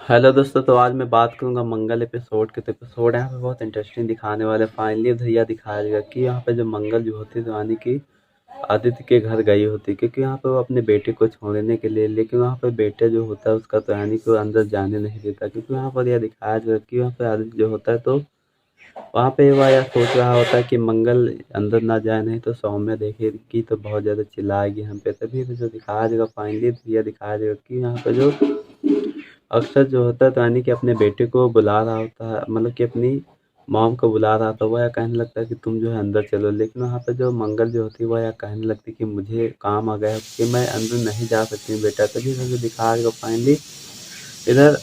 Hello दोस्तों, तो आज मैं बात करूंगा मंगल एपिसोड के। तो एपिसोड यहाँ पे बहुत इंटरेस्टिंग दिखाने वाले। फाइनली भैया दिखाया जाएगा कि यहाँ पे जो मंगल जो होती है तो यानी कि आदित्य के घर गई होती है, क्योंकि यहाँ पे वो अपने बेटे को छोड़ने के लिए। लेकिन वहाँ पे बेटे जो होता है उसका तो यानी कि वो अंदर जाने नहीं देता, क्योंकि वहाँ पर यह दिखाया जाएगा कि वहाँ पे आदित्य जो होता है तो वहाँ पे वह यह सोच रहा होता है कि मंगल अंदर ना जाए, नहीं तो सौम्य देखेगी तो बहुत ज़्यादा चिल्लाएगी हम पे। तभी तो जो दिखाया जाएगा फाइनली भैया दिखाया जाएगा कि यहाँ पे जो अक्सर जो होता है तो यानी कि अपने बेटे को बुला रहा होता है, मतलब कि अपनी मॉम को बुला रहा था। वह यह कहने लगता है कि तुम जो है अंदर चलो, लेकिन वहाँ पे जो मंगल जो होती है वह यह कहने लगती है कि मुझे काम आ गया है कि मैं अंदर नहीं जा सकती हूँ बेटा। तभी तो जो दिखाएगा फाइनली इधर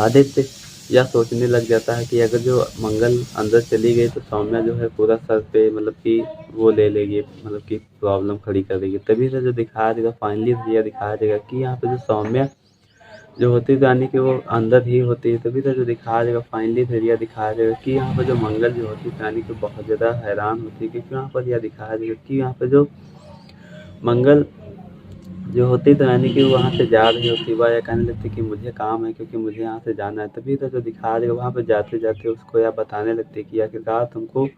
आदित्य यह सोचने लग जाता है कि अगर जो मंगल अंदर चली गई तो सौम्या जो है पूरा सर पे मतलब कि वो ले लेगी, मतलब कि प्रॉब्लम खड़ी कर देगी। तभी से जो दिखाया जाएगा फाइनली यह दिखाया जाएगा कि यहाँ पे जो सौम्या जो होती है तो यानी कि वो अंदर ही होती है। तभी तो जो दिखाया जाएगा फाइनली फिर यह दिखाया जाएगा कि यहाँ पर जो मंगल जो होती है तो यानी कि बहुत ज़्यादा हैरान होती है, क्योंकि यहाँ पर यह दिखाया जाएगा कि यहाँ पर जो मंगल जो होती तो यानी कि वहाँ से जा रही होती, वह यह कहने लगती कि मुझे काम है, क्योंकि मुझे यहाँ से जाना है। तभी तो जो दिखाया जाएगा वहाँ पर जाते जाते उसको यह बताने लगती कि आखिरकार तुमको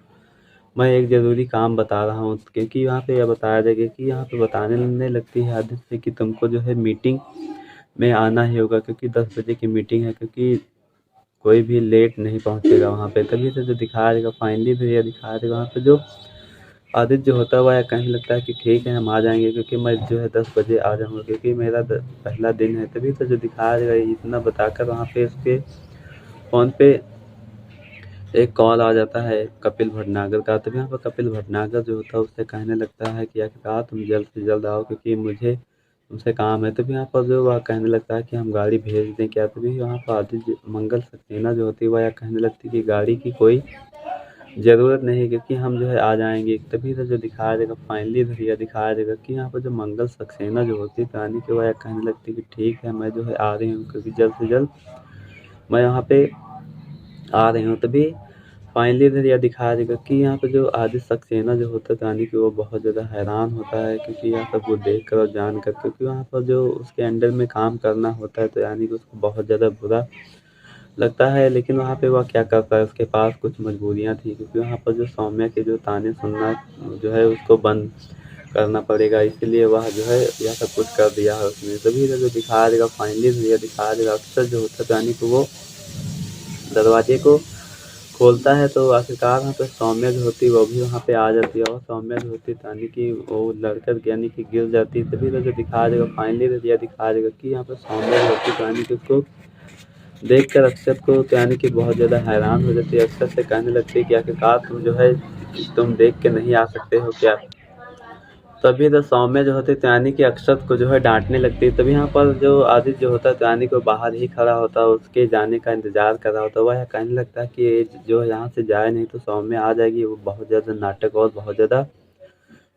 मैं एक ज़रूरी काम बता रहा हूँ, क्योंकि यहाँ पे यह बताया जाएगा कि यहाँ पे बताने लगती है आदित्य से कि तुमको जो है मीटिंग में आना ही होगा, क्योंकि 10 बजे की मीटिंग है, क्योंकि कोई भी लेट नहीं पहुँचेगा वहाँ पे। तभी से जो दिखाया जाएगा फाइनली फिर यह दिखाया जाएगा वहाँ पे जो आदित्य जो होता है वह कहने लगता है कि ठीक है हम आ जाएंगे, क्योंकि मैं जो है 10 बजे आ जाऊँगा, क्योंकि मेरा पहला दिन है। तभी तो जो दिखाया जाएगा इतना बताकर वहाँ पे उसके फ़ोन पे एक कॉल आ जाता है कपिल भटनागर का। तभी यहाँ पर कपिल भटनागर जो होता है उससे कहने लगता है कि आखिरकार तुम जल्द से जल्द आओ, क्योंकि मुझे तुमसे काम है। तभी यहाँ पर जो वह कहने लगता है कि हम गाड़ी भेज दें क्या। तभी वहाँ पर आदित्य मंगल सक्सेना जो होती है वह यह कहने लगती है कि गाड़ी की कोई ज़रूरत नहीं है, क्योंकि हम जो है आ जाएंगे। तभी तो जो दिखाया जाएगा फाइनली भैया दिखाया जाएगा कि यहाँ पर जो मंगल सक्सेना जो होती है तो यानी कि वह यह कहने लगती है कि ठीक है मैं जो है आ रही हूँ, क्योंकि जल्द से जल्द मैं यहाँ पे आ रही हूँ। तभी फाइनली इधर यह दिखाया जाएगा कि यहाँ पे जो आदित्य सक्सेना जो होता है तो यानी कि वो बहुत ज़्यादा हैरान होता है, क्योंकि यहाँ सब वो देख कर और जान कर, क्योंकि वहाँ पर जो उसके अंडर में काम करना होता है तो यानी कि उसको बहुत ज़्यादा बुरा लगता है। लेकिन वहाँ पे वह क्या करता है, उसके पास कुछ मजबूरियाँ थी, क्योंकि वहाँ पर जो सौम्या के जो ताने सुनना जो है उसको बंद करना पड़ेगा, इसीलिए वह जो है यह सब कुछ कर दिया है उसने। तभी तो जो दिखाया जाएगा फाइनली यह दिखाया जाएगा अक्सर जो होता है तो यानी कि वो दरवाजे को खोलता है तो आखिरकार वहाँ पे सौम्या जो होती है वो भी वहाँ पे आ जाती है, और सौम्या जो होती है तो यानी कि वो लड़कर यानी कि गिर जाती है। तभी तो जो दिखाया जाएगा फाइनली तो यह दिखाया जाएगा कि यहाँ पे सौम्या जो होती है तो यानी कि उसको देख कर अक्षत को तो यानी कि बहुत ज़्यादा हैरान हो जाती है। अक्षत से कहने लगती है कि आखिरकार तुम जो है तुम देख के नहीं आ सकते हो क्या। तभी तो सौम्य जो होती है तो यानी कि अक्षत को जो है डांटने लगती है। तभी यहाँ पर जो आदित्य जो होता है तो यानी कि वो बाहर ही खड़ा होता है, उसके जाने का इंतजार कर रहा होता है। वह कहने लगता है कि ये जो है यहाँ से जाए, नहीं तो सौम्य आ जाएगी, वो बहुत ज़्यादा नाटक और बहुत ज़्यादा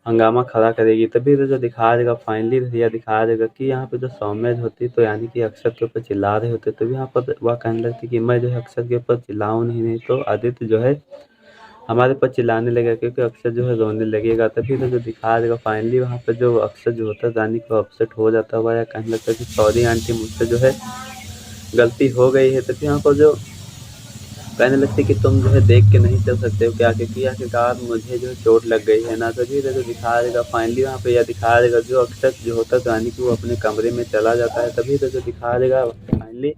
हंगामा खड़ा करेगी। तभी तो जो दिखाया जाएगा फाइनली यह दिखाया जाएगा कि यहाँ पे जो सौम्य जो होती है तो यानी कि अक्षत के ऊपर चिल्ला रहे होते, तभी यहाँ पर वह कहने लगती है कि मैं जो है अक्षत के ऊपर चिल्लाऊँ नहीं तो आदित्य जो है हमारे ऊपर चिल्लाने लगेगा, क्योंकि अक्षर जो है रोने लगेगा। तभी तो जो दिखाया जाएगा फाइनली वहाँ पे जो अक्षर जो होता है रानी को अपसेट हो जाता हुआ या कहने लगता है कि सॉरी आंटी, मुझसे जो है गलती हो गई है। तभी यहाँ पर जो कहने लगती कि तुम जो है देख के नहीं चल सकते हो क्या, क्योंकि आखिरकार मुझे जो है चोट लग गई है ना। तभी तो जो दिखाया जाएगा फाइनली वहाँ पे यह दिखाया जाएगा जो अक्षर जो होता है तो यानी कि वो अपने कमरे में चला जाता है। तभी तो जो दिखाया जाएगा फाइनली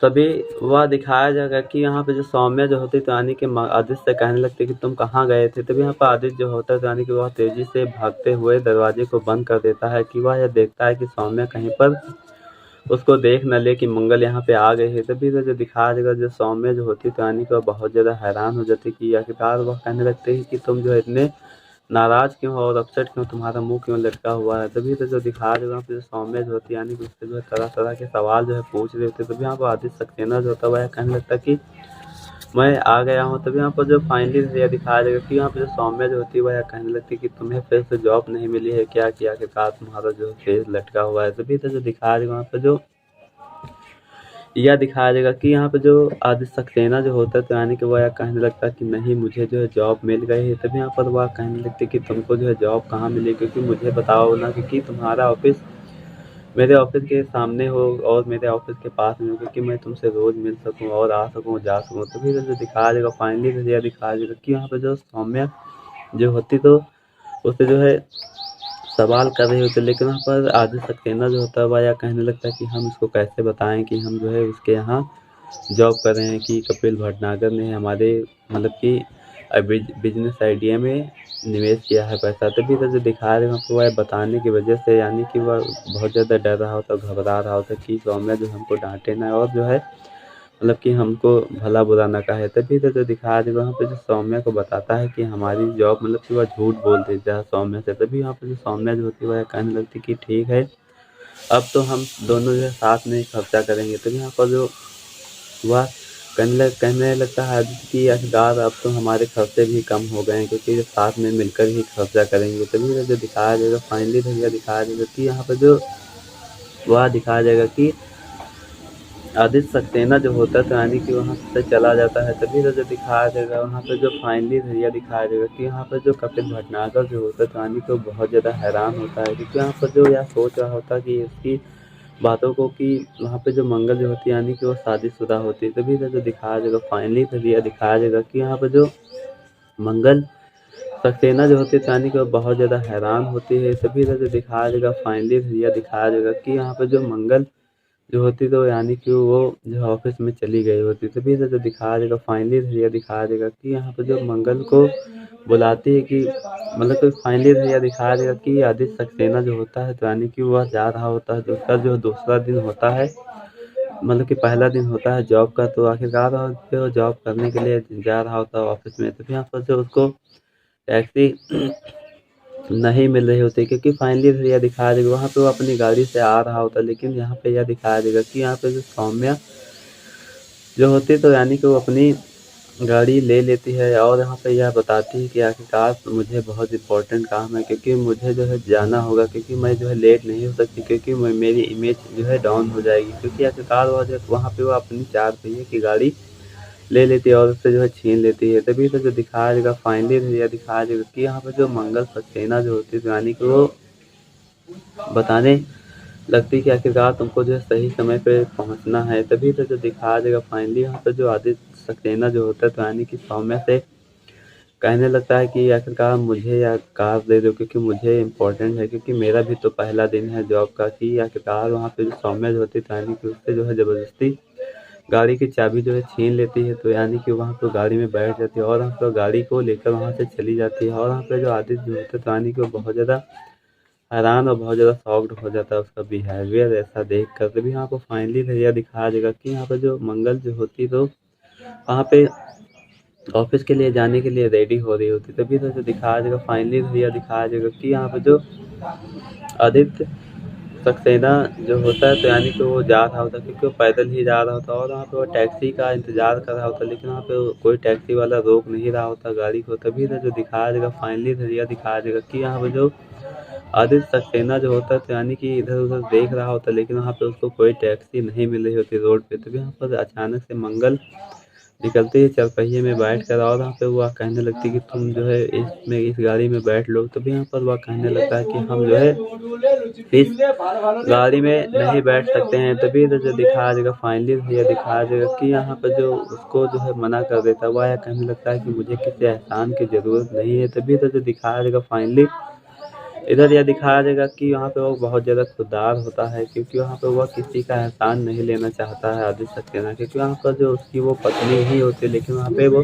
तभी वह दिखाया जाएगा कि यहाँ पे जो सौम्या जो होती है तो यानी कि आदित्य से कहने लगती है कि तुम कहाँ गए थे। तभी यहाँ पर आदित्य जो होता है तो यानी कि वह तेजी से भागते हुए दरवाजे को बंद कर देता है, कि वह यह देखता है कि सौम्या कहीं पर उसको देख न ले कि मंगल यहाँ पे आ गए हैं। तभी तो जो दिखाया जाएगा जो सौम्या जो होती है तो यानी कि वह बहुत ज़्यादा हैरान हो जाती है कि आखिरकार वह कहने लगते हैं कि तुम जो है इतने नाराज़ क्यों हो और अपसेट क्यों, तुम्हारा मुंह क्यों लटका हुआ है। तभी तो जो दिखाया जाएगा फिर सौम्य जो होती है यानी कि उससे जो है तरह तरह के सवाल जो है पूछ रहे होते। तभी यहाँ पर आदित्य सक्सेना जो होता है वह कहने लगता है कि मैं आ गया हूँ। तभी यहाँ पर जो फाइनली यह दिखाया जाएगा कि यहाँ पर जो सौम्य जो होती है वह कहने लगती है कि तुम्हें फिर से जॉब नहीं मिली है क्या, कि आखिरकार तुम्हारा जो फेस लटका हुआ है। तभी तो जो दिखाया जाएगा वहाँ पर जो यह दिखाया जाएगा कि यहाँ पे जो आदित्य सक्सेना जो होता है तो यानी कि वह यह कहने लगता है कि नहीं मुझे जो है जॉब मिल गई है। तभी यहाँ पर वह कहने लगती है कि तुमको जो है जॉब कहाँ मिली, क्योंकि मुझे बताओ ना, क्योंकि तुम्हारा ऑफिस मेरे ऑफिस के सामने हो और मेरे ऑफिस के पास में हो, क्योंकि मैं तुमसे रोज मिल सकूं और आ सकूं जा सकूं। तभी तो जो दिखा देगा फाइनली तो यह दिखा देगा कि यहाँ पे जो सौम्या जो होती तो उससे जो है सवाल कर रही होती, लेकिन वहाँ पर आदित्य सक्सेना जो होता है वह यह कहने लगता है कि हम इसको कैसे बताएं कि हम जो है उसके यहाँ जॉब कर रहे हैं, कि कपिल भटनागर ने हमारे मतलब कि बिजनेस आइडिया में निवेश किया है पैसा। तभी तो जो दिखा रहे हैं आपको वह बताने की वजह से, यानी कि वह बहुत ज़्यादा डर रहा होता, घबरा रहा होता कि सौम्या जो हमको डांटे ना और जो है मतलब कि हमको भला बुरा ना कहे। तभी तो जो दिखा रहे वहाँ पे जो सौम्या को बताता है कि हमारी जॉब मतलब कि वह झूठ बोल देता है सौम्या से। तभी वहाँ पे जो सौम्या जो होती है वह कहने लगती कि ठीक है, अब तो हम दोनों जो है साथ में ही खर्चा करेंगे। तभी यहाँ पर जो वह कहने लगता है आदित्य कि यार अब तो हमारे खर्चे भी कम हो गए हैं, क्योंकि साथ में मिलकर ही खर्चा करेंगे। तभी तो जो दिखाया जाएगा फाइनली भैया दिखाया जाएगा कि यहाँ पर जो वह दिखाया जाएगा कि आदित्य सक्सेना जो होता है तो यानी कि वहाँ से चला जाता है। तभी तो जो दिखाया जाएगा वहाँ पे जो फाइनली भैया दिखाया जाएगा कि यहाँ पर जो कपिल भटनागर जो होता है तो यानी कि वो बहुत ज़्यादा हैरान होता है, क्योंकि यहाँ पर जो यह सोच रहा होता है कि इसकी बातों को कि वहाँ पे जो मंगल जो होती है यानी कि वो शादीशुदा होती है। तभी तो जो दिखाया जाएगा फाइनली भैया दिखाया जाएगा कि यहाँ पर जो मंगल सक्सेना जो होती है तो यानी कि वो बहुत ज़्यादा हैरान होती है। तभी तो जो दिखाया जाएगा फाइनली भैया दिखाया जाएगा कि यहाँ पर जो मंगल जो होती तो यानी कि वो जो ऑफिस में चली गई होती। तभी तो जो दिखाया जाएगा फाइनली भैया दिखाया जाएगा कि यहाँ पे जो मंगल को बुलाती है कि मतलब कि फाइनली भैया दिखाया जाएगा कि आदित्य सक्सेना जो होता है तो यानी कि वह जा रहा होता है, उसका जो दूसरा दिन होता है मतलब कि पहला दिन होता है जॉब का, तो आखिरकार वो जॉब करने के लिए जा रहा होता है ऑफिस में। तभी यहाँ पर जो उसको टैक्सी नहीं मिल रही होती, क्योंकि फाइनली फिर यह दिखाया जाएगा वहाँ पे वो अपनी गाड़ी से आ रहा होता, लेकिन यहाँ पे यह दिखाया जाएगा कि यहाँ पे जो सौम्या जो होती तो यानी कि वो अपनी गाड़ी ले लेती है और यहाँ पे यह बताती है कि आखिरकार मुझे बहुत इम्पोर्टेंट काम है, क्योंकि मुझे जो है जाना होगा, क्योंकि मैं जो है लेट नहीं हो सकती, क्योंकि मेरी इमेज जो है डाउन हो जाएगी। क्योंकि आखिरकार वह जो वहाँ पे वो अपनी 4 पहिए की गाड़ी ले लेती है और उससे जो है छीन लेती है। तभी तो जो दिखाया जाएगा फाइनली यह दिखाया जाएगा कि यहाँ पे जो मंगल सक्सेना जो होती है यानी कि वो बताने लगती कि आखिरकार तुमको जो है सही समय पे पहुंचना है। तभी तो जो दिखाया जाएगा फाइनली यहाँ पे जो आदित्य सक्सेना जो होता है तो यानी कि सौम्या से कहने लगता है कि आखिरकार मुझे या कार दे दो, क्योंकि मुझे इम्पोर्टेंट है, क्योंकि मेरा भी तो पहला दिन है जॉब का। कि आखिरकार वहाँ पे जो सौम्या जो होती है यानी कि उससे जो है ज़बरदस्ती गाड़ी की चाबी जो है छीन लेती है, तो यानी कि वहाँ पे गाड़ी में बैठ जाती है और वहाँ पे गाड़ी को लेकर वहाँ से चली जाती है। और वहाँ पे जो आदित्य जो होता है तो यानी कि वो बहुत ज़्यादा हैरान और बहुत ज़्यादा शॉक्ड हो जाता है उसका बिहेवियर ऐसा देख कर। तभी यहाँ पे फाइनली भैया दिखाया जाएगा कि यहाँ पे जो मंगल जो होती तो वहाँ पे ऑफिस के लिए जाने के लिए रेडी हो रही होती। तभी तो जो दिखाया जाएगा फाइनली भैया दिखाया जाएगा कि यहाँ पे जो आदित्य सक्सेना जो होता है तो यानी कि वो जा रहा होता, क्योंकि वो पैदल ही जा रहा होता और वहाँ पे वो टैक्सी का इंतजार कर रहा होता, लेकिन वहाँ पे कोई टैक्सी वाला रोक नहीं रहा होता गाड़ी को। तभी तो जो दिखाया जाएगा फाइनली भैया दिखाया जाएगा कि यहाँ पे जो आदित्य सक्सेना जो होता है तो यानी कि इधर उधर देख रहा होता, लेकिन वहाँ पे उसको कोई टैक्सी नहीं मिल रही होती रोड पे। तभी यहाँ पर अचानक से मंगल निकलती है चरपहिए में बैठ कर और वहाँ पे वह कहने लगती कि तुम जो है इसमें इस गाड़ी में बैठ लो। तभी यहाँ पर वह कहने लगता है कि हम जो है इस गाड़ी में नहीं बैठ सकते हैं। तभी तो जो दिखाया जाएगा फाइनली भैया दिखाया जाएगा कि यहाँ पर जो उसको जो है मना कर देता है, वह यह कहने लगता है कि मुझे किसी एहसान की ज़रूरत नहीं है। तभी तो जो दिखाया जाएगा फाइनली इधर यह दिखाया जाएगा कि वहाँ पे वो बहुत ज़्यादा खुददार होता है, क्योंकि वहाँ पे वह किसी का एहसान नहीं लेना चाहता है आदित्य सक्सेना, क्योंकि वहाँ पर जो उसकी वो पत्नी ही होती है, लेकिन वहाँ पे वो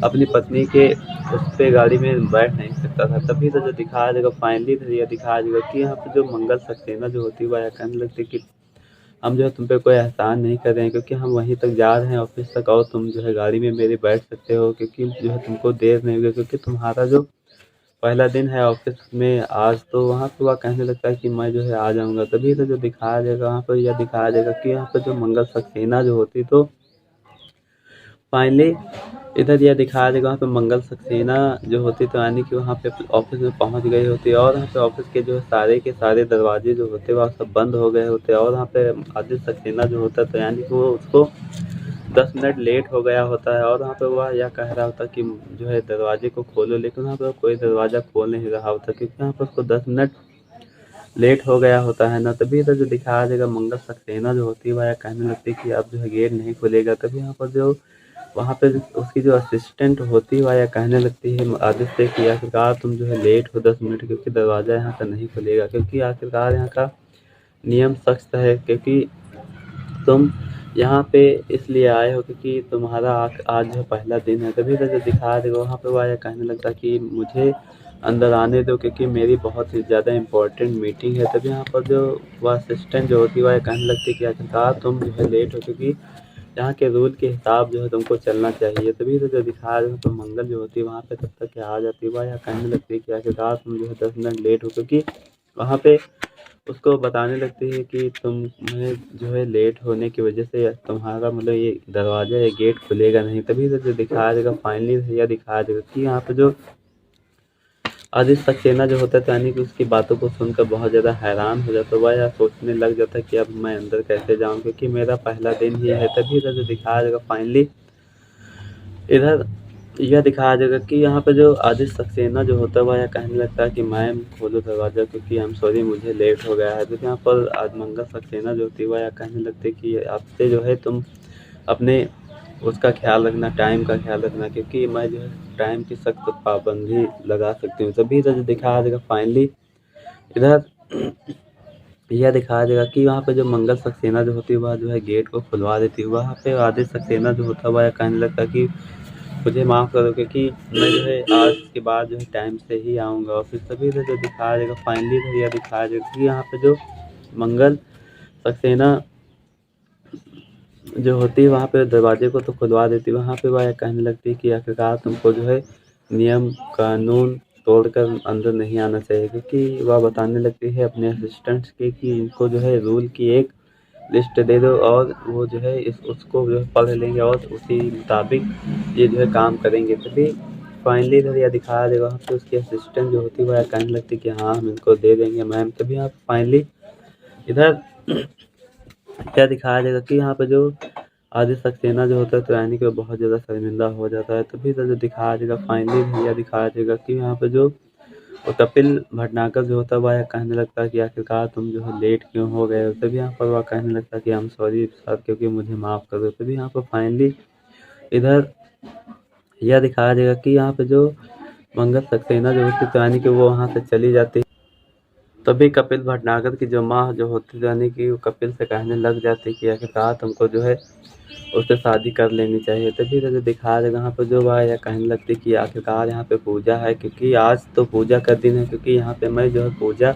अपनी पत्नी के उस पे गाड़ी में बैठ नहीं सकता था। तभी तो जो दिखाया जाएगा फाइनली तो यह दिखाया जाएगा कि यहाँ पे जो मंगल सक्सेना जो होती है वह कहने लगती है कि हम जो है तुम पे कोई एहसान नहीं कर रहे हैं, क्योंकि हम वहीं तक जा रहे हैं ऑफिस तक और तुम जो है गाड़ी में मेरे बैठ सकते हो, क्योंकि जो है तुमको देर नहीं होगी, क्योंकि तुम्हारा जो पहला दिन है ऑफिस में आज। तो वहाँ पे वह कहने लगता है कि मैं जो है आ जाऊँगा। तभी तो जो दिखाया जाएगा वहाँ पर यह दिखाया जाएगा कि यहाँ पे जो मंगल सक्सेना जो होती तो फाइनली इधर यह दिखाया जाएगा वहाँ पे मंगल सक्सेना जो होती तो यानी कि वहाँ पे ऑफिस में पहुँच गई होती है और वहाँ पे ऑफिस के जो सारे के सारे दरवाजे जो होते हैं वह सब बंद हो गए होते हैं और वहाँ पे आदित्य सक्सेना जो होता है तो यानी कि वो उसको 10 मिनट लेट हो गया होता है और वहाँ पे वह यह कह रहा होता कि जो है दरवाजे को खोलो, लेकिन वहाँ पे कोई दरवाज़ा खोल नहीं रहा होता, क्योंकि यहाँ पर उसको 10 मिनट लेट हो गया होता है ना, तभी तो जो दिखाया जाएगा मंगल सक्सेना जो होती है वह कहने लगती है कि अब जो है गेट नहीं खुलेगा। तभी यहाँ पर जो वहाँ पे उसकी जो असिस्टेंट होती है वह यह कहने लगती है आदित्य से कि आखिरकार तुम जो है लेट हो 10 मिनट, क्योंकि दरवाज़ा यहाँ का नहीं खुलेगा, क्योंकि आखिरकार यहाँ का नियम सख्त है, क्योंकि तुम यहाँ पे इसलिए आए हो क्योंकि तुम्हारा आज जो पहला दिन है। तभी तो जो दिखा देगा वहाँ पे वह कहने लगता है कि मुझे अंदर आने दो, क्योंकि मेरी बहुत ही ज़्यादा इम्पोर्टेंट मीटिंग है। तभी यहाँ पर जो वह असिस्टेंट जो होती है वह कहने लगती है कि आखिरकार तुम जो है लेट हो, क्योंकि यहाँ के रूल के हिसाब जो है तुमको चलना चाहिए। तभी तो जो दिखा रहे हो तो मंगल जो होती है वहाँ पे तब तक आ जाती है, वह यह कहने लगती है कि आखिरकार तुम जो है 10 मिनट लेट हो, क्योंकि वहाँ पे उसको बताने लगती है कि तुम्हें जो है लेट होने की वजह से तुम्हारा मतलब ये दरवाज़ा या गेट खुलेगा नहीं। तभी तो जो दिखाया जाएगा फाइनली भैया दिखाया जाएगा कि यहाँ पे जो आदित्य सक्सेना जो होता है तो यानी कि उसकी बातों को सुनकर बहुत ज़्यादा हैरान हो जाता है। वह यह सोचने लग जाता है कि अब मैं अंदर कैसे जाऊँ, क्योंकि मेरा पहला दिन ही है। तभी तो जो दिखाया जाएगा फाइनली इधर यह दिखाया जाएगा कि यहाँ पे जो आदित्य सक्सेना जो होता है वह यह कहने लगता है कि मैम खोलो दरवाज़ा, क्योंकि आई एम सॉरी मुझे लेट हो गया है। तो यहाँ पर आज मंगल सक्सेना जो होती है वह यह कहने लगती है कि आपसे जो है तुम अपने उसका ख्याल रखना, टाइम का ख्याल रखना, क्योंकि मैं जो है टाइम की सख्त पाबंदी लगा सकती हूँ। तभी तो जो दिखाया जाएगा फाइनली इधर यह दिखाया जाएगा कि वहाँ पे जो मंगल सक्सेना जो होती है वह जो है गेट को खुलवा देती है। वहाँ पे आदित्य सक्सेना जो होता है वह कहने लगता है कि मुझे माफ़ करो, क्योंकि मैं जो है आज के बाद जो है टाइम से ही आऊँगा ऑफिस। तभी तो जो दिखाया जाएगा फाइनली तो यह दिखाया जाएगा कि यहाँ पे जो मंगल सक्सेना जो होती है वहाँ पे दरवाजे को तो खुलवा देती है। वहाँ पे वह कहने लगती है कि आखिरकार तुमको जो है नियम कानून तोड़कर अंदर नहीं आना चाहिए, क्योंकि वह बताने लगती है अपने असिस्टेंट्स के कि इनको जो है रूल की एक लिस्ट दे दो और वो जो है उसको जो है पढ़ लेंगे और उसी मुताबिक ये जो है काम करेंगे। तभी फाइनली इधर यह दिखाया जाएगा वहाँ पे उसकी असिस्टेंट जो होती है वह कहने लगती है कि हाँ हम इनको दे देंगे मैम। तभी आप फाइनली इधर क्या दिखाया जाएगा कि यहाँ पे जो आदित्य सक्सेना जो होता है तो यानी कि वो बहुत ज़्यादा शर्मिंदा हो जाता है। तभी तो जो दिखाया जाएगा फाइनली भैया दिखाया जाएगा कि यहाँ पे जो वो कपिल भटनागर जो होता है वह कहने लगता है कि आखिरकार तुम जो है लेट क्यों हो गए हो। तभी यहाँ पर वह कहने लगता है कि आई एम सॉरी सर, क्योंकि मुझे माफ़ कर दो। तभी यहाँ पर फाइनली इधर यह दिखाया जाएगा कि यहाँ पे जो मंगल सक्सेना जो होती है तो यानी कि वो वहाँ से चली जाती है। तभी कपिल भटनागर की जो माँ जो होती है यानी कि वो कपिल से कहने लग जाती है कि आखिरकार तुमको जो है उससे शादी कर लेनी चाहिए। तभी तो जो दिखाया जाएगा यहाँ पे जो वह यह कहने लगती है कि आखिरकार यहाँ पे पूजा है, क्योंकि आज तो पूजा का दिन है, क्योंकि यहाँ पे मैं जो है पूजा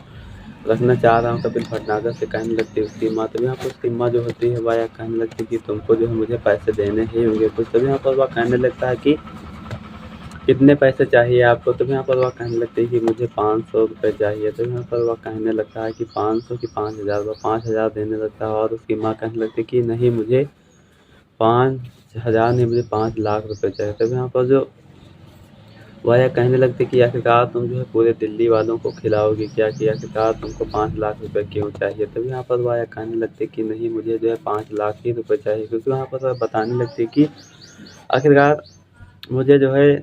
रखना चाह रहा हूँ। कपिल भटनागर से कहने लगती है उसकी माँ। तभी यहाँ पर उसकी माँ जो होती है वह यह कहने लगती है कि तुमको जो है मुझे पैसे देने ही होंगे कुछ। तभी यहाँ पर वह कहने लगता है कि कितने पैसे चाहिए आपको। तभी यहाँ पर वह कहने लगती है कि मुझे 500 रुपये चाहिए। तो यहाँ पर वह कहने लगता है कि 500 कि 5000, वह 5000 देने लगता है और उसकी माँ कहने लगती है कि नहीं मुझे 5000 नहीं, मुझे 5 लाख रुपए चाहिए। तब यहाँ पर जो वह यह कहने लगती कि आखिरकार तुम जो है पूरे दिल्ली वालों को खिलाओगी क्या, कि आखिरकार तुमको 5 लाख रुपए क्यों चाहिए। तभी यहाँ पर वह यह कहने लगती कि नहीं मुझे जो है 5 लाख ही रुपए चाहिए, क्योंकि वहाँ पर वह बताने लगती कि आखिरकार मुझे जो है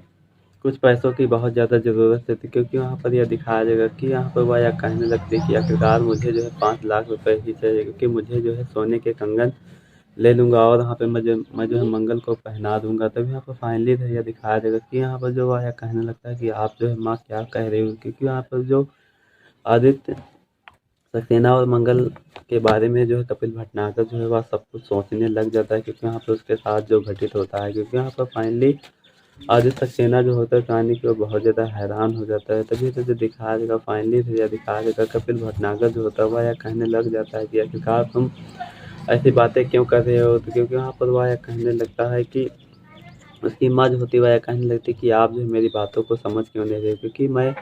कुछ पैसों की बहुत ज़्यादा ज़रूरत थी। क्योंकि वहाँ पर यह दिखाया जाएगा कि यहाँ पर वह यह कहने लगती है कि आखिरकार मुझे जो है 5 लाख रुपए ही चाहिए, क्योंकि मुझे जो है सोने के कंगन ले लूँगा और वहाँ पे मैं जो है मंगल को पहना दूँगा। तभी यहाँ पर फाइनली भैया दिखाया जाएगा कि यहाँ पर जो वह कहने लगता है कि आप जो है माँ क्या कह रही हो, क्योंकि यहाँ पर जो आदित्य सक्सेना और मंगल के बारे में जो है कपिल भटनागर जो है वह सब कुछ सोचने लग जाता है, क्योंकि यहाँ पर उसके साथ जो घटित होता है। क्योंकि यहाँ पर फाइनली आदित्य सक्सेना जो होता है कहानी की वो बहुत ज़्यादा हैरान हो जाता है। तभी तो जो दिखाया जाएगा फाइनली भैया दिखाया जाएगा कपिल भटनागर जो होता है वह यह कहने लग जाता है कि आखिरकार तुम ऐसी बातें क्यों कर रहे हो। तो क्योंकि वहाँ पर वह यह कहने लगता है कि उसकी माँ जो होती है वह यह कहने लगती है कि आप जो है मेरी बातों को समझ क्यों नहीं रहे, क्योंकि मैं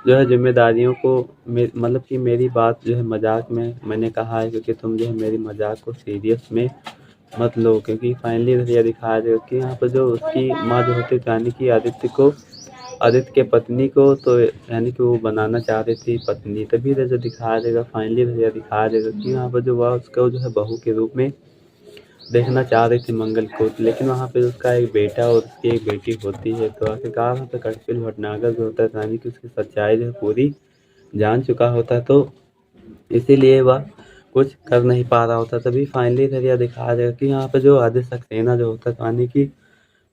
जो है ज़िम्मेदारियों को मतलब कि मेरी बात जो है मजाक में मैंने कहा है, क्योंकि तुम जो है मेरी मजाक को सीरियस में मत लो। क्योंकि फाइनली यह दिखाया जाएगा कि यहाँ पर जो उसकी माँ जो होती है यानी कि आदित्य के पत्नी को तो यानी कि वो बनाना चाह रही थी पत्नी। तभी तो जो दिखाया जाएगा फाइनली यह दिखाया जाएगा कि यहाँ पर जो वह उसको जो है बहू के रूप में देखना चाह रही थी मंगल को, लेकिन वहाँ पे उसका एक बेटा और उसकी एक बेटी होती है। तो आखिरकार वहाँ पे कपिल भटनागर जो होता है यानी कि उसकी सच्चाई जो है पूरी जान चुका होता है। तो इसीलिए वह कुछ कर नहीं पा रहा होता। तभी फाइनली इधर यह दिखाया जाएगा कि यहाँ पे जो आदित्य सक्सेना जो होता है यानी कि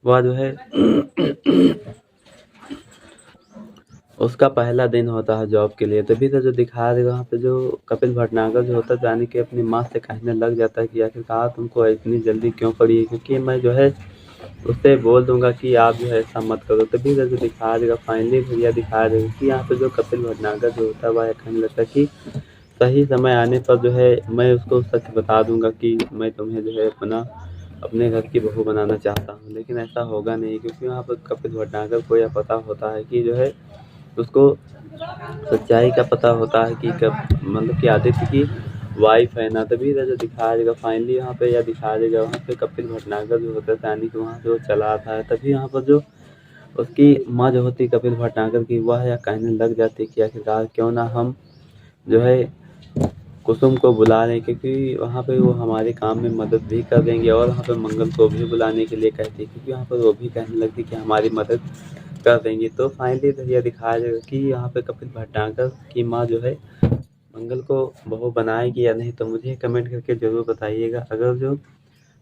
वह जो है उसका पहला दिन होता है जॉब के लिए। तभी तो जो दिखाया जाएगा वहाँ पे जो कपिल भटनागर जो होता है यानी कि अपनी माँ से कहने लग जाता है कि आखिरकार तुमको इतनी जल्दी क्यों पड़ी है, क्योंकि मैं जो है उससे बोल दूंगा कि आप जो है ऐसा मत करो। तभी तो जो दिखाया जाएगा फाइनली भैया दिखाया जाएगा कि यहाँ पे जो कपिल भटनागर जो होता है वह कहने लगता है कि सही समय आने पर जो है मैं उसको सच बता दूंगा कि मैं तुम्हें जो है अपने घर की बहू बनाना चाहता हूँ। लेकिन ऐसा होगा नहीं, क्योंकि वहाँ पर कपिल भटनागर को यह पता होता है कि जो है उसको सच्चाई का पता होता है कि कब कि आदित्य की वाइफ है ना। तभी तो जो दिखाया जाएगा फाइनली यहाँ पे यह दिखाया जाएगा वहाँ पे कपिल भटनागर जो होता है यानी कि वहाँ पे वो चला आता है। तभी यहाँ पर जो उसकी माँ जो होती है कपिल भटनागर की वह यह कहने लग जाती है कि आखिरकार क्यों ना हम जो है कुसुम को बुला लें, क्योंकि वहाँ पे वो हमारे काम में मदद भी कर देंगे। और वहाँ पे मंगल को भी बुलाने के लिए कहती है, क्योंकि वहाँ पर वो भी कहने लगती है कि हमारी मदद कर देंगे। तो फाइनली तो यह दिखाया जाएगा कि यहाँ पे कपिल भटनागर की माँ जो है मंगल को बहू बनाएगी या नहीं। तो मुझे कमेंट करके ज़रूर बताइएगा। अगर जो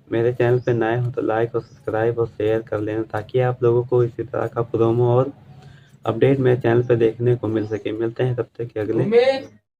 मेरे चैनल पे नए हो तो लाइक और सब्सक्राइब और शेयर कर लेना, ताकि आप लोगों को इसी तरह का प्रोमो और अपडेट मेरे चैनल पे देखने को मिल सके। मिलते हैं तब तक के अगले